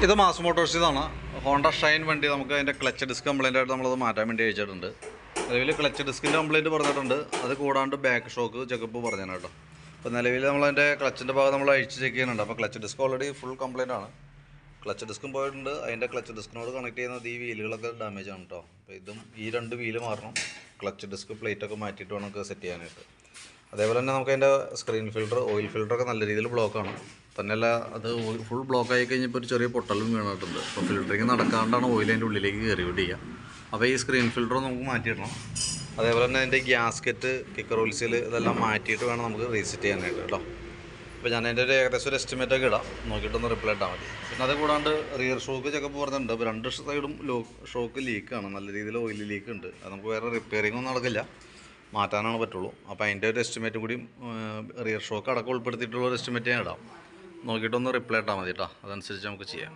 ഇത് mass മോട്ടോഴ്സിന്നാണ്. Honda Shine വണ്ടി നമുക്ക് അതിൻ്റെ ക്ലച്ച് ഡിസ്ക് കംപ്ലൈൻ്റ് ആയിട്ട് നമ്മളത് മാറ്റാൻ വേണ്ടി അയച്ചിട്ടുണ്ട്. നിലവിൽ ക്ലച്ച് ഡിസ്കിൻ്റെ കംപ്ലൈൻറ്റ് പറഞ്ഞിട്ടുണ്ട്. അത് കൂടാണ്ട് ബാക്ക് ഷോക്ക് ചെക്കപ്പ് പറഞ്ഞു കേട്ടോ. അപ്പോൾ നിലവിൽ നമ്മളതിൻ്റെ ക്ലച്ചിൻ്റെ ഭാഗം നമ്മൾ അഴിച്ച് ചെക്ക് ചെയ്യുന്നുണ്ട്. അപ്പോൾ clutch disk already full complaint ആണ്. ക്ലച്ച് ഡിസ്കും പോയിട്ടുണ്ട്. അതിൻ്റെ ക്ലച്ച് ഡിസ്കിനോട് കണക്ട് ചെയ്യുന്നത് ഈ വീലുകളൊക്കെ ഡാമേജ് ആണ് കേട്ടോ. അപ്പോൾ ഇതും ഈ 2 വീല് മാറണം. ക്ലച്ച് ഡിസ്ക് പ്ലേറ്റൊക്കെ മാറ്റിയിട്ട് വേണം നമുക്ക് സെറ്റ് ചെയ്യാനായിട്ട്. അതേപോലെ തന്നെ നമുക്ക് അതിൻ്റെ സ്ക്രീൻ ഫിൽറ്റർ, ഓയിൽ ഫിൽറ്ററൊക്കെ നല്ല രീതിയിൽ ബ്ലോക്കാണ്. തന്നെയല്ല അത് ഫുൾ ബ്ലോക്ക് ആയി കഴിഞ്ഞപ്പോൾ ഒരു ചെറിയ പൊട്ടലും വീണിട്ടുണ്ട്. അപ്പോൾ ഫിൽറ്ററിങ് നടക്കാണ്ടാണ് ഓയിൽ അതിൻ്റെ ഉള്ളിലേക്ക് കയറി വിടുക. അപ്പോൾ ഈ സ്ക്രീൻ ഫിൽറ്റർ നമുക്ക് മാറ്റിയിടണം. അതേപോലെ തന്നെ അതിൻ്റെ ഗ്യാസ്കറ്റ്, കിക്കർ ഓയിൽസിൽ ഇതെല്ലാം മാറ്റിയിട്ട് വേണം നമുക്ക് റീസെറ്റ് ചെയ്യാനായിട്ട് കേട്ടോ. അപ്പോൾ ഞാൻ അതിൻ്റെ ഒരു ഏകദേശം ഒരു എസ്റ്റിമേറ്റൊക്കെ ഇടാം, നോക്കിയിട്ടൊന്ന് റിപ്ലൈ ഇട്ടാൽ മതി. പിന്നെ അത് കൂടാണ്ട് റിയർ ഷോക്ക് ചെക്കപ്പ് പറഞ്ഞിട്ടുണ്ട്. അപ്പോൾ 2 സൈഡും ഷോക്ക് ലീക്കാണ്, നല്ല രീതിയിൽ ഓയിൽ ലീക്ക് ഉണ്ട്. അത് നമുക്ക് വേറെ റിപ്പയറിംഗ് ഒന്നും നടക്കില്ല, മാറ്റാനാണ് പറ്റുള്ളൂ. അപ്പോൾ അതിൻ്റെ ഒരു എസ്റ്റിമേറ്റും കൂടി റിയർ ഷോക്ക് അടക്കം ഉൾപ്പെടുത്തിയിട്ടുള്ള ഒരു എസ്റ്റിമേറ്റ് ഞാൻ ഇടാം, നോക്കിയിട്ടൊന്ന് റിപ്ലൈ ഇട്ടാൽ മതി കേട്ടോ. അതനുസരിച്ച് നമുക്ക് ചെയ്യാം.